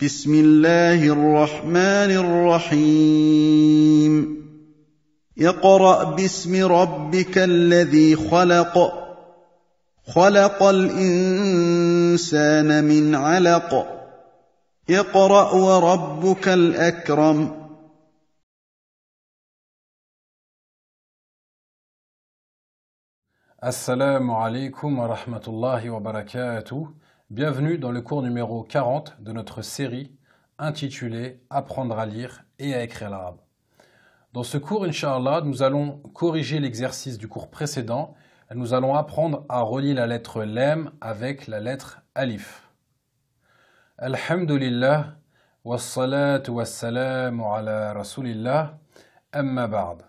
بسم الله الرحمن الرحيم اقرأ باسم ربك الذي خلق خلق الإنسان من علق اقرأ وربك الأكرم Assalamu alaikum wa rahmatullahi wa barakatuh. Bienvenue dans le cours numéro 40 de notre série intitulée Apprendre à lire et à écrire l'arabe. Dans ce cours, Inch'Allah, nous allons corriger l'exercice du cours précédent et nous allons apprendre à relier la lettre Lam avec la lettre Alif. Alhamdulillah, wassalatu wassalamu ala rasulillah, amma ba'd.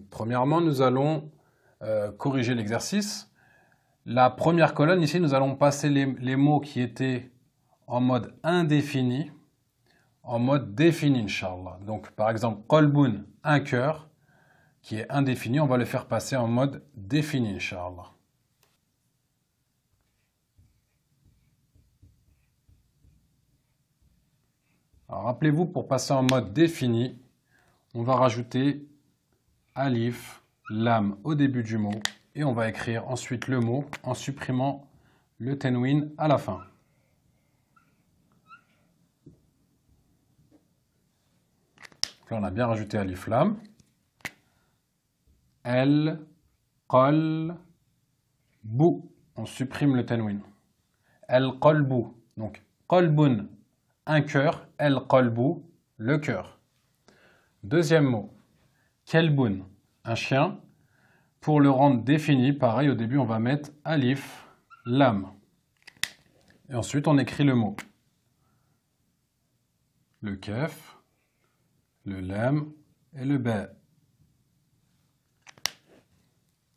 Premièrement, nous allons corriger l'exercice. La première colonne, ici, nous allons passer les mots qui étaient en mode indéfini en mode défini, Inch'Allah. Donc, par exemple, qalbun, un cœur, qui est indéfini, on va le faire passer en mode défini, Inch'Allah. Alors, rappelez-vous, pour passer en mode défini, on va rajouter alif, lam au début du mot et on va écrire ensuite le mot en supprimant le tenwin à la fin. Là, on a bien rajouté alif lam. El, qal, bou. On supprime le tenwin. El qalbu. Donc, qalbun, un cœur. El qalbu, le cœur. Deuxième mot. Kelbun, un chien. Pour le rendre défini, pareil, au début, on va mettre alif, lam. Et ensuite, on écrit le mot. Le kaf, le lam et le ba.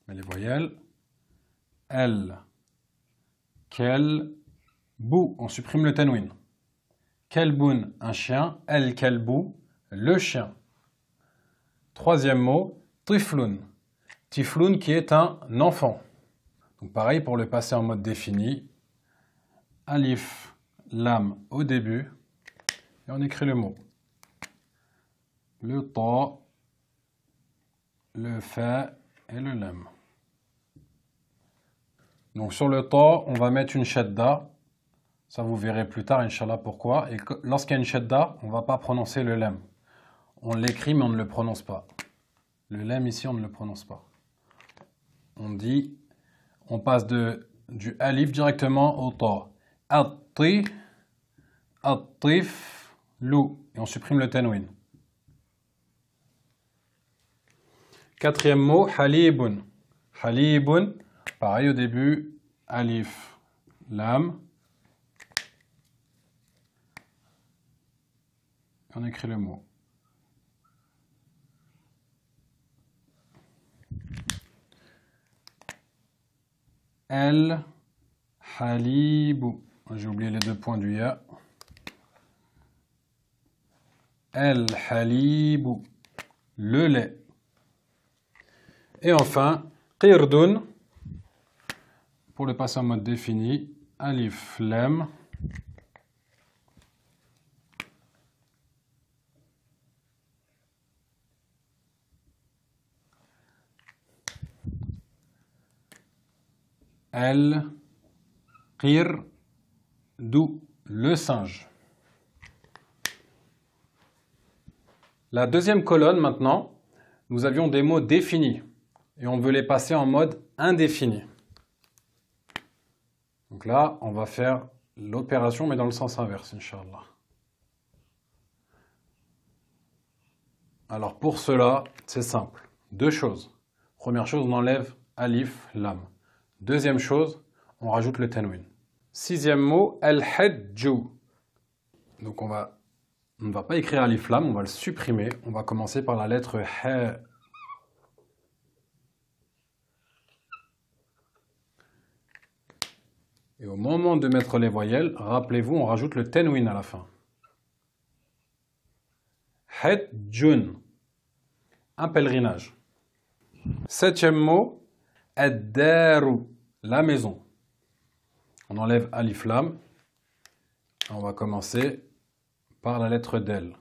Mais les voyelles. El, kel, bou. On supprime le tanwin. Kelbun, un chien. El kelbou, le chien. Troisième mot, tiflun. Tiflun qui est un enfant. Donc pareil pour le passer en mode défini. Alif, lam au début. Et on écrit le mot. Le ta, le fa et le lam. Donc sur le ta, on va mettre une shadda. Ça vous verrez plus tard, Inch'Allah, pourquoi. Et lorsqu'il y a une shadda, on ne va pas prononcer le lam. On l'écrit mais on ne le prononce pas. Le lam ici, on ne le prononce pas. On passe du alif directement au ta. Atti, attif, lou. Et on supprime le tanwin. Quatrième mot, halibun. Halibun, pareil au début, alif, lam. Et on écrit le mot. El halibou. J'ai oublié les deux points du ya. El halibou. Le lait. Et enfin, qirdun. Pour le passer en mode défini. Alif lam. El qir dou, le singe. La deuxième colonne maintenant, nous avions des mots définis et on veut les passer en mode indéfini. Donc là, on va faire l'opération mais dans le sens inverse, Inch'Allah. Alors pour cela, c'est simple. Deux choses. Première chose, on enlève alif, lam. Deuxième chose, on rajoute le tanwin. Sixième mot, al-hajju. Donc on ne va pas écrire alif lam, on va le supprimer. On va commencer par la lettre ha. Et au moment de mettre les voyelles, rappelez-vous, on rajoute le tanwin à la fin. Hajjun. Un pèlerinage. Septième mot, ad-daru, la maison. On enlève alif lam. On va commencer par la lettre del.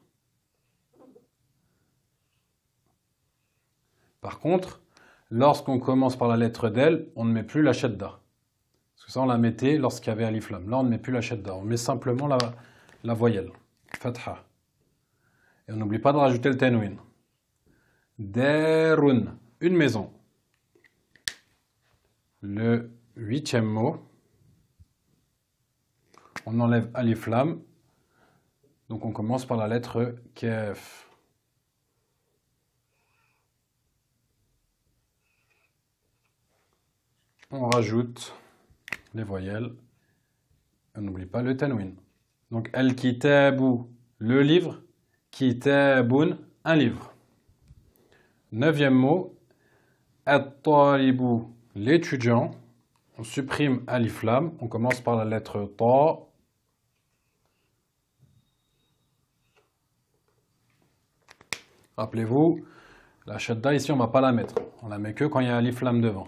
Par contre, lorsqu'on commence par la lettre del, on ne met plus la shadda. Parce que ça, on la mettait lorsqu'il y avait alif lam. Là, on ne met plus la shadda. On met simplement la voyelle. Fatha. Et on n'oublie pas de rajouter le tanwin. Darun, une maison. Le 8e mot. On enlève alif lam. Donc on commence par la lettre kaf. On rajoute les voyelles. On n'oublie pas le tanwin. Donc al-kitabu, le livre. Kitabun, un livre. 9e mot. At-talibu, l'étudiant. On supprime alif lam. On commence par la lettre ta. Rappelez-vous, la shadda ici on ne va pas la mettre. On la met que quand il y a alif lam devant.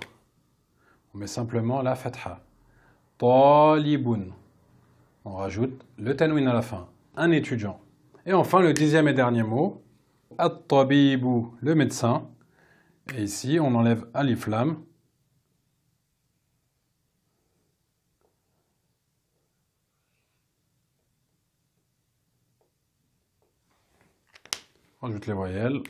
On met simplement la fatha. Talibun. On rajoute le tanwin à la fin. Un étudiant. Et enfin le 10e et dernier mot. At-tabibu, le médecin. Et ici on enlève alif lam. On rajoute les voyelles.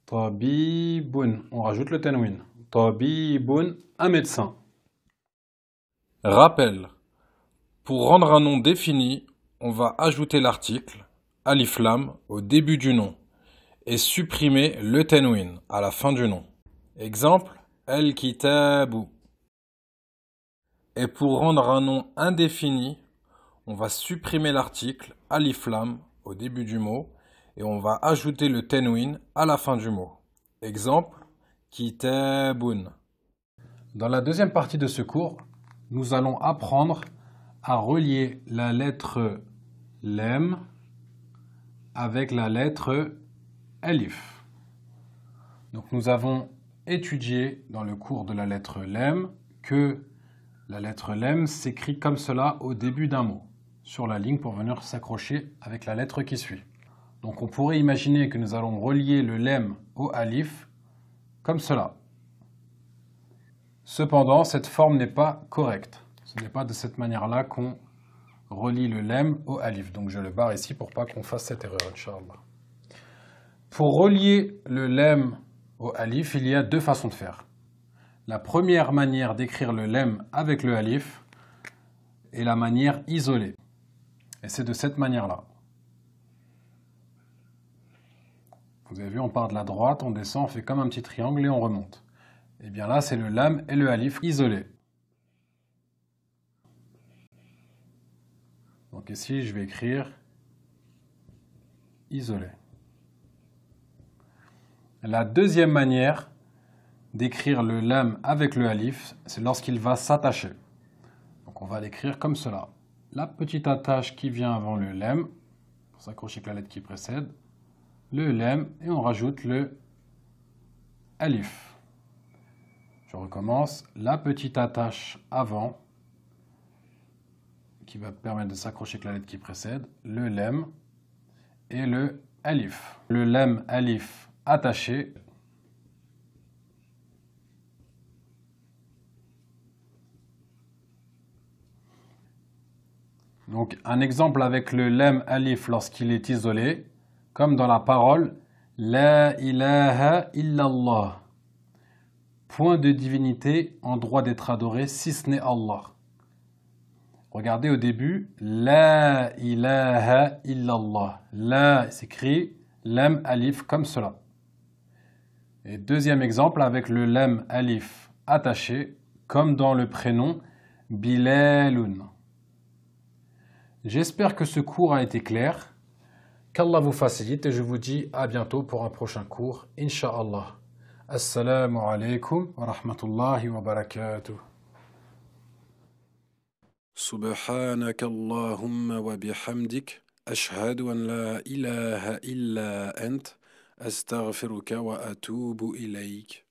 Tabibun. On rajoute le tanwin. Tabibun, un médecin. Rappel. Pour rendre un nom défini, on va ajouter l'article alif lam au début du nom et supprimer le tanwin à la fin du nom. Exemple, al-kitabu. Et pour rendre un nom indéfini, on va supprimer l'article alif lam au début du mot et on va ajouter le tanwin à la fin du mot. Exemple, kitabun. Dans la deuxième partie de ce cours, nous allons apprendre à relier la lettre lem avec la lettre alif. Donc nous avons étudié dans le cours de la lettre lem que la lettre lem s'écrit comme cela au début d'un mot, sur la ligne pour venir s'accrocher avec la lettre qui suit. Donc on pourrait imaginer que nous allons relier le lem au alif comme cela. Cependant, cette forme n'est pas correcte. Ce n'est pas de cette manière-là qu'on relie le lem au alif. Donc je le barre ici pour pas qu'on fasse cette erreur, Inch'Allah. Pour relier le lem au alif, il y a deux façons de faire. La première manière d'écrire le lem avec le alif est la manière isolée. Et c'est de cette manière-là. Vous avez vu, on part de la droite, on descend, on fait comme un petit triangle et on remonte. Et bien là, c'est le lam et le alif isolés. Donc ici, je vais écrire isolé. La deuxième manière d'écrire le lam avec le alif, c'est lorsqu'il va s'attacher. Donc on va l'écrire comme cela. La petite attache qui vient avant le lam, pour s'accrocher avec la lettre qui précède, le lam et on rajoute le alif. Je recommence. La petite attache avant qui va permettre de s'accrocher avec la lettre qui précède, le lam et le alif. Le lam alif attaché. Donc un exemple avec le lam alif lorsqu'il est isolé, comme dans la parole La ilaha illallah. Point de divinité en droit d'être adoré si ce n'est Allah. Regardez au début, La ilaha illallah. La s'écrit lam alif comme cela. Et deuxième exemple avec le lam alif attaché, comme dans le prénom Bilalun. J'espère que ce cours a été clair. Qu'Allah vous facilite et je vous dis à bientôt pour un prochain cours, Inch'Allah. Assalamu alaikum wa rahmatullahi wa barakatuh. سبحانك اللهم وبحمدك أشهد أن لا إله إلا أنت أستغفرك وأتوب إليك